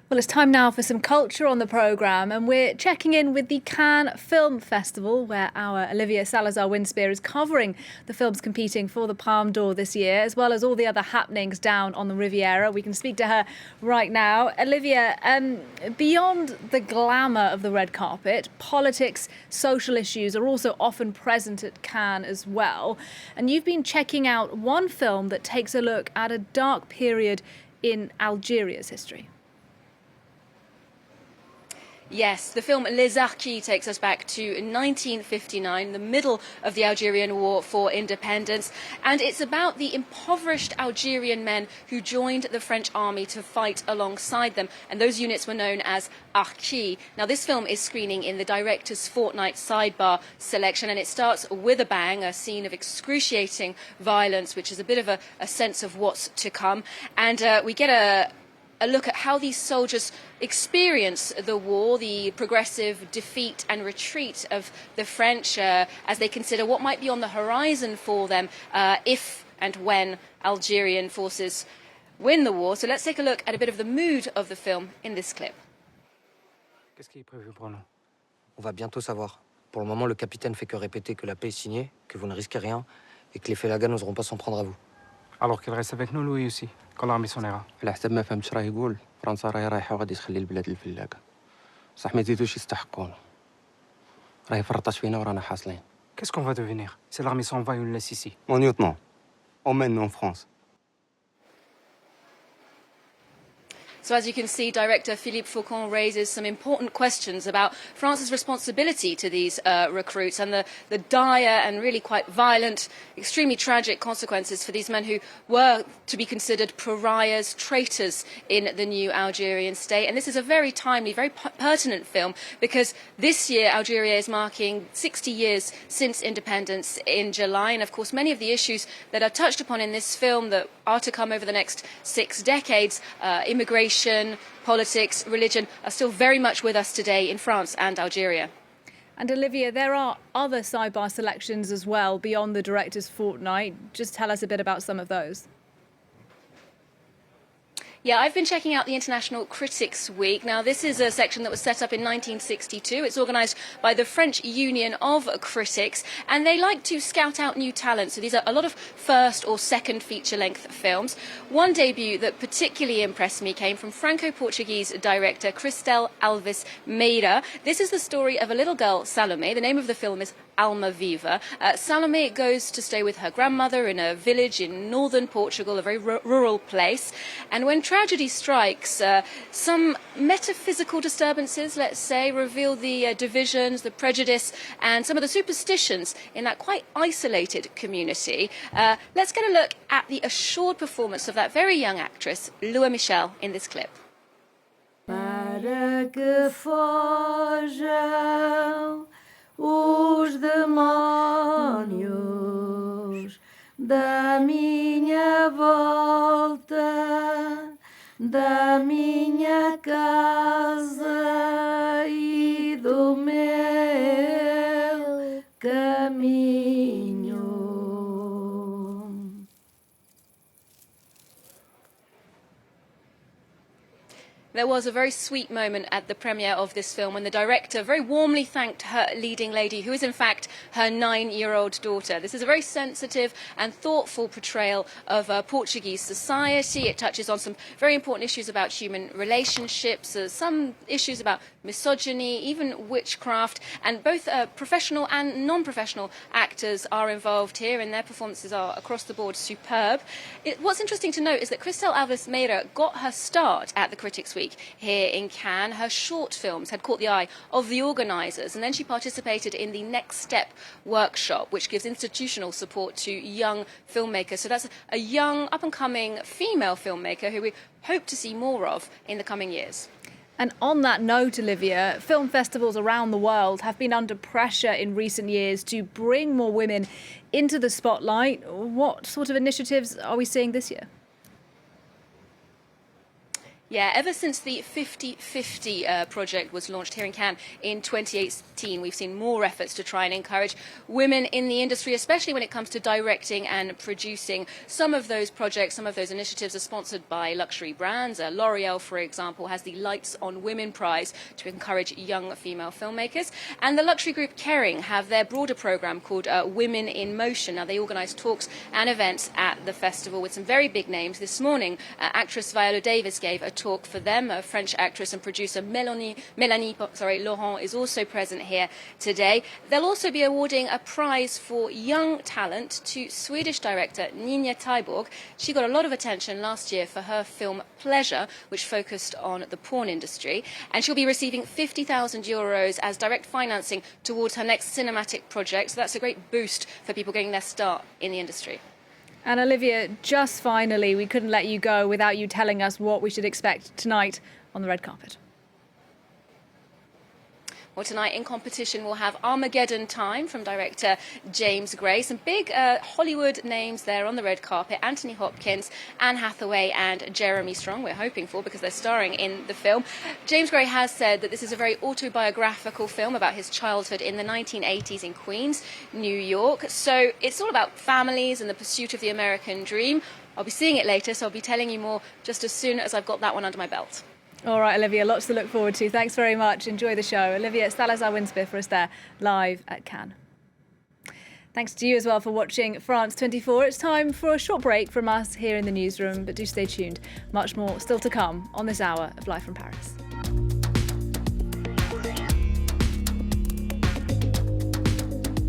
Well, it's time now for some culture on the programme, and we're checking in with the Cannes Film Festival, where our Olivia Salazar-Winspear is covering the films competing for the Palme d'Or this year, as well as all the other happenings down on the Riviera. We can speak to her right now. Olivia, beyond the glamour of the red carpet, politics, social issues are also often present at Cannes as well. And you've been checking out one film that takes a look at a dark period in Algeria's history. Yes, the film Les Harkis takes us back to 1959, the middle of the Algerian War for Independence, and it's about the impoverished Algerian men who joined the French army to fight alongside them, and those units were known as Harkis. Now, this film is screening in the director's Fortnight sidebar selection, and it starts with a bang, a scene of excruciating violence, which is a bit of a sense of what's to come, and we get a look at how these soldiers experience the war, the progressive defeat and retreat of the French as they consider what might be on the horizon for them if and when Algerian forces win the war. So let's take a look at a bit of the mood of the film in this clip. Qu'est-ce qui est prévu pour nous? On va bientôt savoir. Pour le moment, le capitaine fait que répéter que la paix est signée, que vous ne risquez rien et que les Félagas n'oseront pas s'en prendre à vous. Alors qu'il reste avec nous, Louis aussi, quand l'armée s'en ira. على حسب ما فهمت راه يقول فرنسا راهي رايحه وغادي تخلي البلاد للفلاقه. صح ما يزيدوش يستحقونا. راهي فرطات فينا ورانا حاصلين. Qu'est-ce qu'on va devenir? Si l'armée s'en va et on le laisse ici. Mon lieutenant, emmène-nous en France. So as you can see, director Philippe Faucon raises some important questions about France's responsibility to these recruits and the dire and really quite violent, extremely tragic consequences for these men who were to be considered pariahs, traitors in the new Algerian state. And this is a very timely, very pertinent film because this year Algeria is marking 60 years since independence in July. And of course, many of the issues that are touched upon in this film that are to come over the next 6 decades, immigration, politics, religion, are still very much with us today in France and Algeria. And Olivia, there are other sidebar selections as well beyond the director's Fortnight. Just tell us a bit about some of those. Yeah, I've been checking out the International Critics Week. Now, this is a section that was set up in 1962. It's organised by the French Union of Critics, and they like to scout out new talent. So these are a lot of first or second feature-length films. One debut that particularly impressed me came from Franco-Portuguese director Cristel Alves Meira. This is the story of a little girl, Salome. The name of the film is Alma Viva. Salome goes to stay with her grandmother in a village in northern Portugal, a very rural place. And when tragedy strikes, some metaphysical disturbances, let's say, reveal the divisions, the prejudice, and some of the superstitions in that quite isolated community. Let's get a look at the assured performance of that very young actress, Lua Michel, in this clip. Para que fojam os demónios da minha volta, da minha casa e do meu caminho. There was a very sweet moment at the premiere of this film when the director very warmly thanked her leading lady, who is in fact her 9-year-old daughter. This is a very sensitive and thoughtful portrayal of Portuguese society. It touches on some very important issues about human relationships, some issues about misogyny, even witchcraft, and both professional and non-professional actors are involved here, and their performances are across the board superb. What's interesting to note is that Cristel Alves Meira got her start at the Critics' Week here in Cannes. Her short films had caught the eye of the organisers, and then she participated in the Next Step workshop, which gives institutional support to young filmmakers. So that's a young, up-and-coming female filmmaker who we hope to see more of in the coming years. And on that note, Olivia, film festivals around the world have been under pressure in recent years to bring more women into the spotlight. What sort of initiatives are we seeing this year? Yeah, ever since the 50-50 project was launched here in Cannes in 2018, we've seen more efforts to try and encourage women in the industry, especially when it comes to directing and producing. Some of those projects, some of those initiatives are sponsored by luxury brands. L'Oreal, for example, has the Lights on Women prize to encourage young female filmmakers. And the luxury group Kering have their broader program called Women in Motion. Now, they organise talks and events at the festival with some very big names. This morning, actress Viola Davis gave a talk for them. A French actress and producer Mélanie Laurent is also present here today. They'll also be awarding a prize for young talent to Swedish director Nina Thyborg. She got a lot of attention last year for her film Pleasure, which focused on the porn industry, and she'll be receiving €50,000 as direct financing towards her next cinematic project. So that's a great boost for people getting their start in the industry. And Olivia, just finally, we couldn't let you go without you telling us what we should expect tonight on the red carpet. Well, tonight in competition we'll have Armageddon Time from director James Gray. Some big Hollywood names there on the red carpet. Anthony Hopkins, Anne Hathaway and Jeremy Strong, we're hoping for, because they're starring in the film. James Gray has said that this is a very autobiographical film about his childhood in the 1980s in Queens, New York. So it's all about families and the pursuit of the American dream. I'll be seeing it later, so I'll be telling you more just as soon as I've got that one under my belt. All right, Olivia, lots to look forward to. Thanks very much. Enjoy the show. Olivia Salazar-Winspear for us there, live at Cannes. Thanks to you as well for watching France 24. It's time for a short break from us here in the newsroom, but do stay tuned. Much more still to come on this hour of Live from Paris.